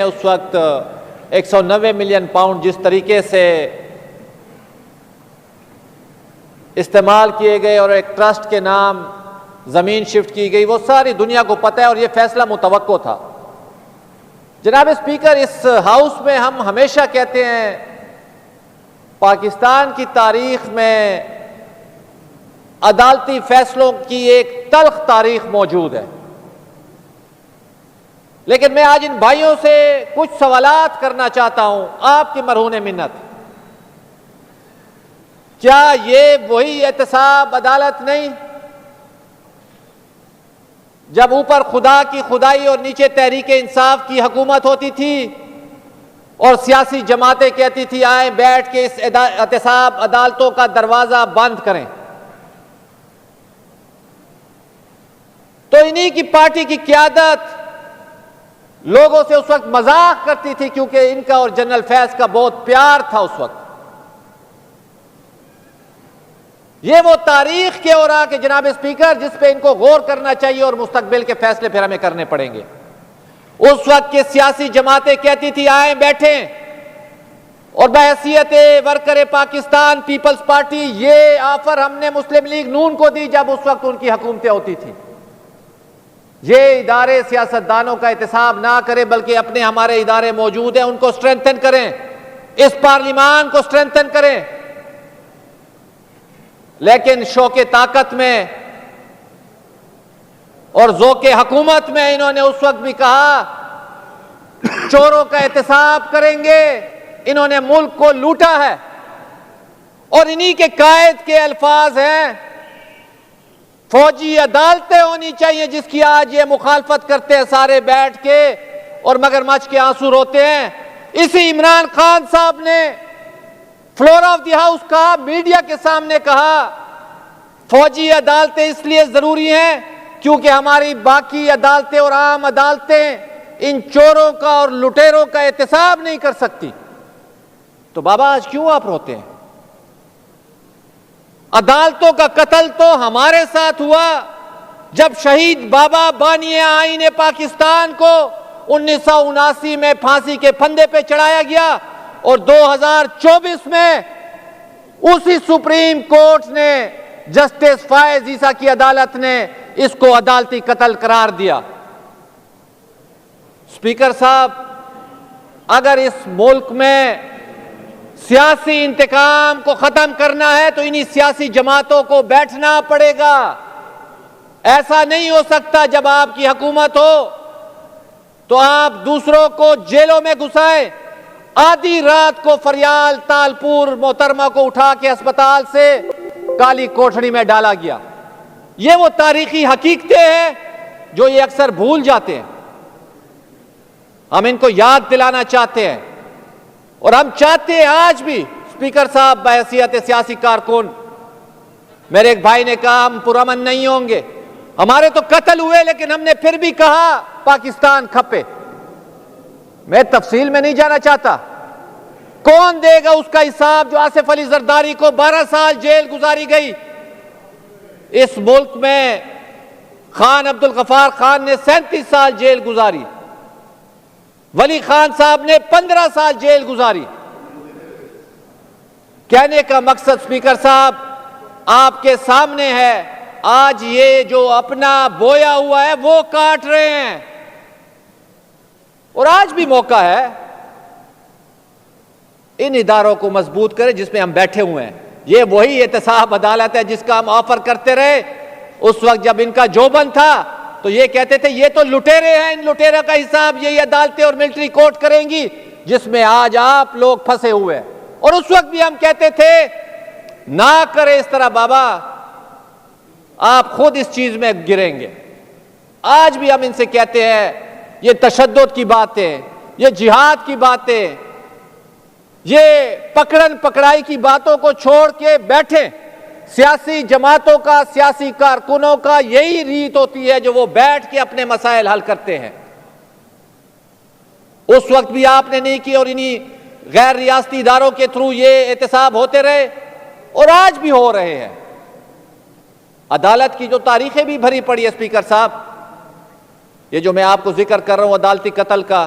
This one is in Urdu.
اس وقت 190 ملین پاؤنڈ جس طریقے سے استعمال کیے گئے اور ایک ٹرسٹ کے نام زمین شفٹ کی گئی، وہ ساری دنیا کو پتہ ہے اور یہ فیصلہ متوقع تھا۔ جناب اسپیکر، اس ہاؤس میں ہم ہمیشہ کہتے ہیں پاکستان کی تاریخ میں عدالتی فیصلوں کی ایک تلخ تاریخ موجود ہے، لیکن میں آج ان بھائیوں سے کچھ سوالات کرنا چاہتا ہوں آپ کی مرہون منت۔ کیا یہ وہی احتساب عدالت نہیں جب اوپر خدا کی خدائی اور نیچے تحریک انصاف کی حکومت ہوتی تھی اور سیاسی جماعتیں کہتی تھی آئیں بیٹھ کے اس احتساب عدالتوں کا دروازہ بند کریں؟ تو انہی کی پارٹی کی قیادت لوگوں سے اس وقت مذاق کرتی تھی، کیونکہ ان کا اور جنرل فیض کا بہت پیار تھا اس وقت۔ یہ وہ تاریخ کے اوراق جناب اسپیکر جس پہ ان کو غور کرنا چاہیے اور مستقبل کے فیصلے پھر ہمیں کرنے پڑیں گے۔ اس وقت کے سیاسی جماعتیں کہتی تھی آئیں بیٹھیں، اور بحیثیت ورکر پاکستان پیپلز پارٹی یہ آفر ہم نے مسلم لیگ نون کو دی جب اس وقت ان کی حکومتیں ہوتی تھی، یہ ادارے سیاستدانوں کا احتساب نہ کریں بلکہ اپنے ہمارے ادارے موجود ہیں ان کو سٹرینتھن کریں، اس پارلیمان کو سٹرینتھن کریں۔ لیکن شوق طاقت میں اور ذوق حکومت میں انہوں نے اس وقت بھی کہا چوروں کا احتساب کریں گے، انہوں نے ملک کو لوٹا ہے، اور انہی کے قائد کے الفاظ ہیں فوجی عدالتیں ہونی چاہیے، جس کی آج یہ مخالفت کرتے ہیں سارے بیٹھ کے اور مگرمچھ کے آنسو روتے ہیں۔ اسی عمران خان صاحب نے فلور آف دی ہاؤس کہا، میڈیا کے سامنے کہا فوجی عدالتیں اس لیے ضروری ہیں کیونکہ ہماری باقی عدالتیں اور عام عدالتیں ان چوروں کا اور لٹیروں کا احتساب نہیں کر سکتی۔ تو بابا آج کیوں آپ روتے ہیں؟ عدالتوں کا قتل تو ہمارے ساتھ ہوا جب شہید بابا بانی آئین پاکستان کو 1979 میں پھانسی کے پھندے پہ چڑھایا گیا، اور 2024 میں اسی سپریم کورٹ نے جسٹس فائز عیسیٰ کی عدالت نے اس کو عدالتی قتل قرار دیا۔ اسپیکر صاحب، اگر اس ملک میں سیاسی انتقام کو ختم کرنا ہے تو انہی سیاسی جماعتوں کو بیٹھنا پڑے گا۔ ایسا نہیں ہو سکتا جب آپ کی حکومت ہو تو آپ دوسروں کو جیلوں میں گھسائیں۔ آدھی رات کو فریال تالپور محترمہ کو اٹھا کے اسپتال سے کالی کوٹھڑی میں ڈالا گیا۔ یہ وہ تاریخی حقیقتیں ہیں جو یہ اکثر بھول جاتے ہیں، ہم ان کو یاد دلانا چاہتے ہیں، اور ہم چاہتے ہیں آج بھی اسپیکر صاحب بحیثیت سیاسی کارکن، میرے ایک بھائی نے کہا ہم پرامن نہیں ہوں گے، ہمارے تو قتل ہوئے لیکن ہم نے پھر بھی کہا پاکستان کھپے۔ میں تفصیل میں نہیں جانا چاہتا، کون دے گا اس کا حساب جو آصف علی زرداری کو 12 سال جیل گزاری گئی؟ اس ملک میں خان عبدالغفار خان نے 37 سال جیل گزاری، ولی خان صاحب نے 15 سال جیل گزاری۔ کہنے کا مقصد اسپیکر صاحب آپ کے سامنے ہے، آج یہ جو اپنا بویا ہوا ہے وہ کاٹ رہے ہیں، اور آج بھی موقع ہے ان اداروں کو مضبوط کریں جس میں ہم بیٹھے ہوئے ہیں۔ یہ وہی احتساب عدالت ہے جس کا ہم آفر کرتے رہے اس وقت جب ان کا جوبن تھا، تو یہ کہتے تھے یہ تو لٹیرے ہیں، ان لٹیرے کا حساب یہی عدالتیں اور ملٹری کورٹ کریں گی جس میں آج آپ لوگ پھنسے ہوئے ہیں۔ اور اس وقت بھی ہم کہتے تھے نہ کرے اس طرح بابا، آپ خود اس چیز میں گریں گے۔ آج بھی ہم ان سے کہتے ہیں یہ تشدد کی باتیں، یہ جہاد کی باتیں، یہ پکڑن پکڑائی کی باتوں کو چھوڑ کے بیٹھیں۔ سیاسی جماعتوں کا، سیاسی کارکنوں کا یہی ریت ہوتی ہے جو وہ بیٹھ کے اپنے مسائل حل کرتے ہیں۔ اس وقت بھی آپ نے نہیں کی اور انہی غیر ریاستی اداروں کے تھرو یہ احتساب ہوتے رہے، اور آج بھی ہو رہے ہیں۔ عدالت کی جو تاریخیں بھی بھری پڑی ہے اسپیکر صاحب، یہ جو میں آپ کو ذکر کر رہا ہوں عدالتی قتل کا،